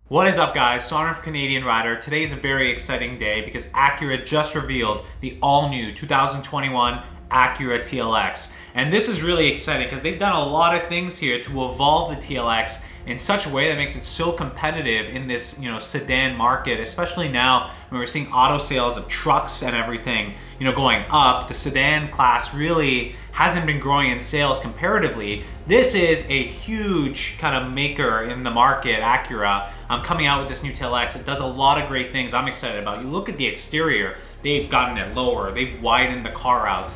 What is up, guys? Sonduren Fanarredha. Today is a very exciting day because Acura just revealed the all-new 2021 Acura TLX. And this is really exciting because they've done a lot of things here to evolve the TLX in such a way that makes it so competitive in this, sedan market, especially now when we're seeing auto sales of trucks and everything, going up. The sedan class really hasn't been growing in sales comparatively. This is a huge kind of maker in the market, Acura, coming out with this new TLX. It does a lot of great things I'm excited about. You look at the exterior, they've gotten it lower, they've widened the car out.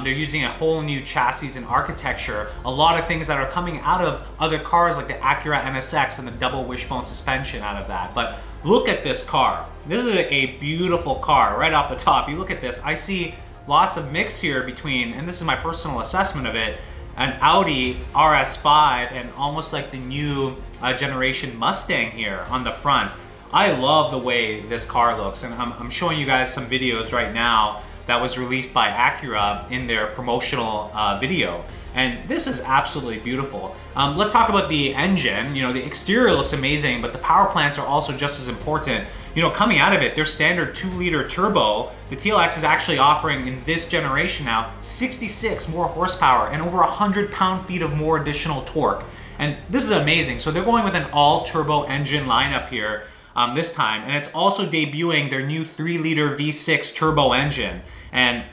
They're using a whole new chassis and architecture. A lot of things that are coming out of other cars like the Acura NSX and the double wishbone suspension out of that. But look at this car. This is a beautiful car right off the top. You look at this, I see lots of mix here between, and this is my personal assessment of it, an Audi RS5 and almost like the new generation Mustang here on the front. I love the way this car looks, and I'm showing you guys some videos right now that was released by Acura in their promotional video. And this is absolutely beautiful. Let's talk about the engine. The exterior looks amazing, but the power plants are also just as important. Coming out of it, their standard 2-liter turbo, the TLX is actually offering in this generation now 66 more horsepower and over 100 pound-feet of more additional torque. And this is amazing. So they're going with an all-turbo engine lineup here this time, and it's also debuting their new 3-liter V6 turbo engine, and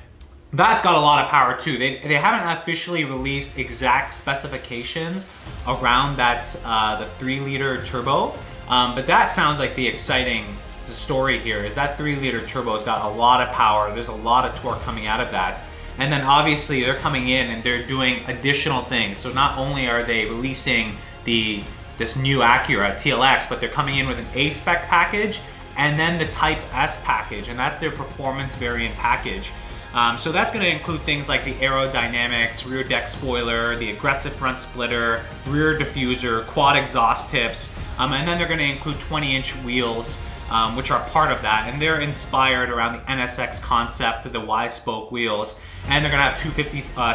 that's got a lot of power too. They haven't officially released exact specifications around that the 3-liter turbo, but that sounds like the exciting story here is that 3-liter turbo has got a lot of power. There's a lot of torque coming out of that. And then obviously they're coming in and they're doing additional things. So not only are they releasing this new Acura TLX, but they're coming in with an A-spec package and then the Type S package, and that's their performance variant package. So that's going to include things like the aerodynamics, rear deck spoiler, the aggressive front splitter, rear diffuser, quad exhaust tips, and then they're going to include 20-inch wheels, which are part of that, and they're inspired around the NSX concept of the Y-spoke wheels, and they're going to have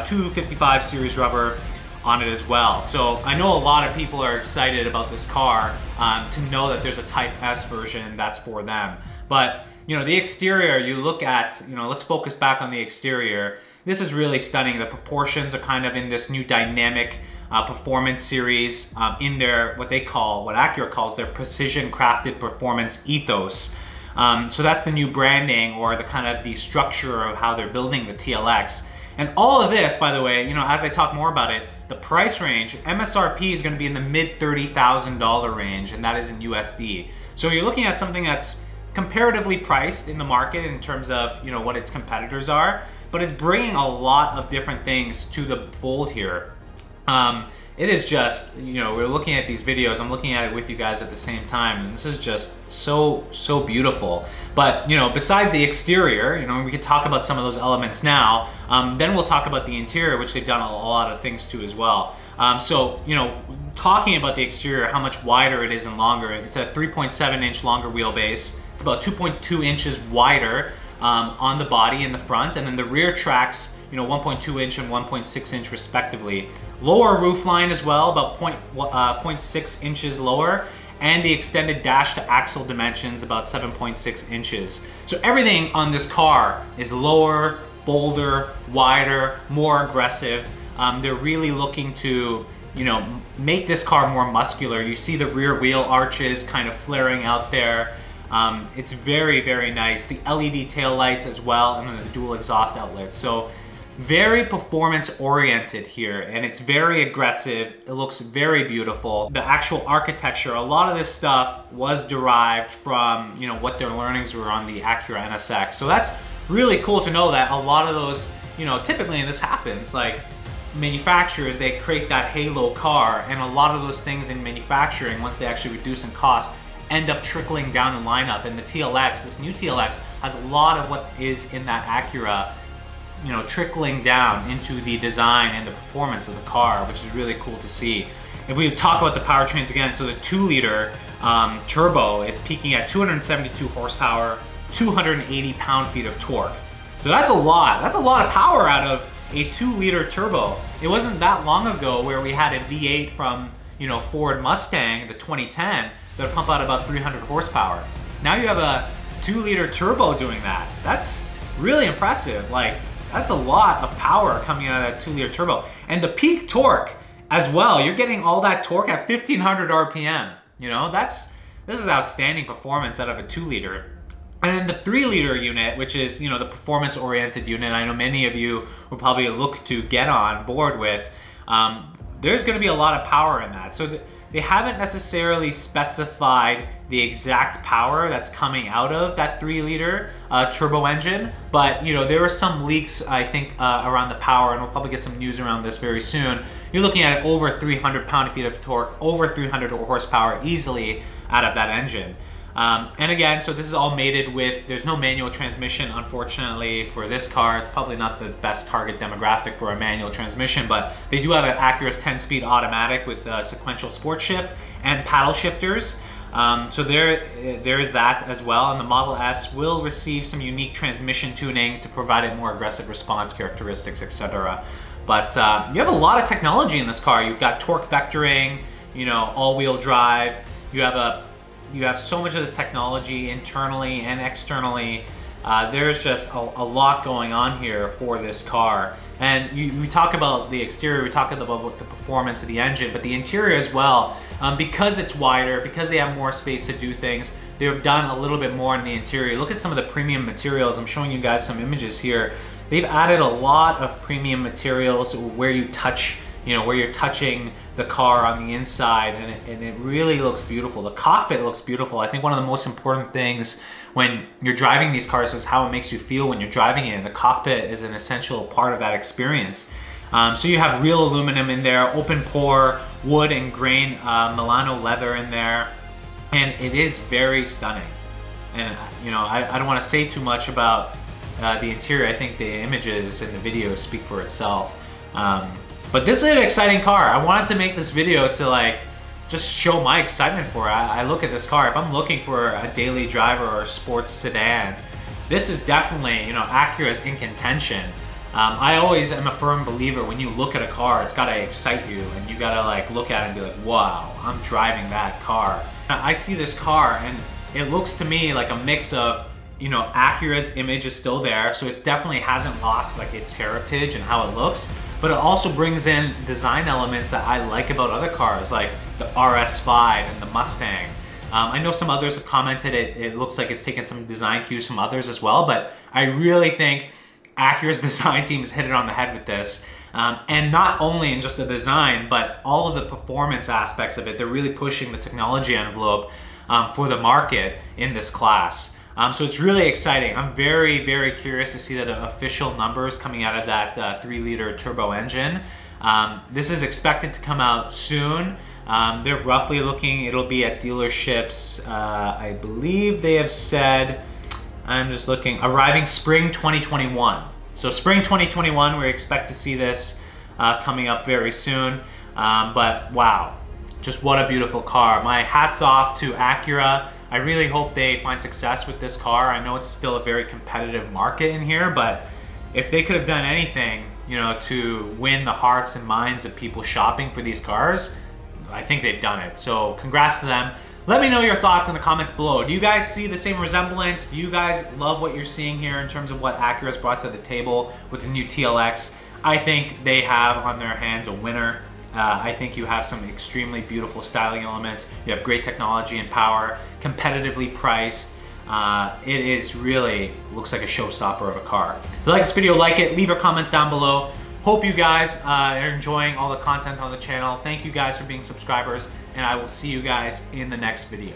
255 series rubber on it as well. So I know a lot of people are excited about this car to know that there's a Type S version that's for them. But the exterior, you look at, let's focus back on the exterior. This is really stunning. The proportions are kind of in this new dynamic performance series in their, what Acura calls their precision crafted performance ethos. So that's the new branding, or the kind of the structure of how they're building the TLX. And all of this, by the way, as I talk more about it, the price range, MSRP is going to be in the mid $30,000 range, and that is in USD. So you're looking at something that's comparatively priced in the market in terms of what its competitors are, but it's bringing a lot of different things to the fold here. It is just, we're looking at these videos, I'm looking at it with you guys at the same time, and this is just so beautiful. But, besides the exterior, we could talk about some of those elements now, then we'll talk about the interior, which they've done a lot of things to as well. So, talking about the exterior, how much wider it is and longer, it's a 3.7-inch longer wheelbase. It's about 2.2 inches wider on the body in the front, and then the rear tracks 1.2 inch and 1.6 inch respectively. Lower roof line as well, about 0.6 inches lower, and the extended dash to axle dimensions about 7.6 inches. So everything on this car is lower, bolder, wider, more aggressive. They're really looking to make this car more muscular. You see the rear wheel arches kind of flaring out there. It's very nice. The LED tail lights as well, and then the dual exhaust outlets. So very performance oriented here, and it's very aggressive. It looks very beautiful. The actual architecture, a lot of this stuff was derived from what their learnings were on the Acura NSX. So that's really cool to know that a lot of those, typically, and this happens, like manufacturers, they create that halo car, and a lot of those things in manufacturing, once they actually reduce in cost, end up trickling down the lineup. And the TLX, this new TLX, has a lot of what is in that Acura trickling down into the design and the performance of the car, which is really cool to see. If we talk about the powertrains again, so the 2-liter turbo is peaking at 272 horsepower, 280 pound-feet of torque. So that's a lot. That's a lot of power out of a 2-liter turbo. It wasn't that long ago where we had a V8 from Ford Mustang, the 2010, that would pump out about 300 horsepower. Now you have a 2-liter turbo doing that. That's really impressive. Like, that's a lot of power coming out of that 2-liter turbo. And the peak torque as well, you're getting all that torque at 1500 RPM. This is outstanding performance out of a 2-liter. And then the 3-liter unit, which is, the performance-oriented unit, I know many of you will probably look to get on board with, there's going to be a lot of power in that. So they haven't necessarily specified the exact power that's coming out of that 3-liter turbo engine, but there are some leaks, I think, around the power, and we'll probably get some news around this very soon. You're looking at over 300 pound-feet of torque, over 300 horsepower easily out of that engine. And again, so this is all mated with, there's no manual transmission, unfortunately, for this car. It's probably not the best target demographic for a manual transmission, but they do have an Acura's 10-speed automatic with sequential sport shift and paddle shifters. So there is that as well, and the Model S will receive some unique transmission tuning to provide it more aggressive response characteristics, etc. But you have a lot of technology in this car. You've got torque vectoring, all-wheel drive. You have so much of this technology internally and externally. There's just a lot going on here for this car. And we talk about the exterior, we talk about the performance of the engine, but the interior as well. Because it's wider, because they have more space to do things, they've done a little bit more in the interior. Look at some of the premium materials. I'm showing you guys some images here. They've added a lot of premium materials where you touch, where you're touching the car on the inside, and it really looks beautiful. The cockpit looks beautiful. I think one of the most important things when you're driving these cars is how it makes you feel when you're driving it, and the cockpit is an essential part of that experience. So you have real aluminum in there, open pore, wood and grain Milano leather in there, and it is very stunning. And I don't want to say too much about the interior. I think the images and the video speak for itself. But this is an exciting car. I wanted to make this video to just show my excitement for it. I look at this car, if I'm looking for a daily driver or a sports sedan, this is definitely, Acura's in contention. I always am a firm believer when you look at a car, it's gotta excite you, and you gotta look at it and be like, wow, I'm driving that car. I see this car and it looks to me like a mix of, Acura's image is still there, so it definitely hasn't lost its heritage and how it looks, but it also brings in design elements that I like about other cars, like the RS5 and the Mustang. I know some others have commented it looks like it's taken some design cues from others as well, but I really think Acura's design team has hit it on the head with this. And not only in just the design, but all of the performance aspects of it. They're really pushing the technology envelope for the market in this class. So it's really exciting. I'm very, very curious to see the official numbers coming out of that 3-liter turbo engine. This is expected to come out soon. They're roughly looking, it'll be at dealerships. I believe they have said, I'm just looking, arriving spring 2021. So spring 2021, we expect to see this coming up very soon. But wow, just what a beautiful car. My hat's off to Acura. I really hope they find success with this car. I know it's still a very competitive market in here, but if they could have done anything, to win the hearts and minds of people shopping for these cars, I think they've done it. So congrats to them. Let me know your thoughts in the comments below. Do you guys see the same resemblance? Do you guys love what you're seeing here in terms of what Acura's brought to the table with the new TLX? I think they have on their hands a winner. I think you have some extremely beautiful styling elements. You have great technology and power, competitively priced. It is really, looks like a showstopper of a car. If you like this video, like it, leave your comments down below. Hope you guys are enjoying all the content on the channel. Thank you guys for being subscribers, and I will see you guys in the next video.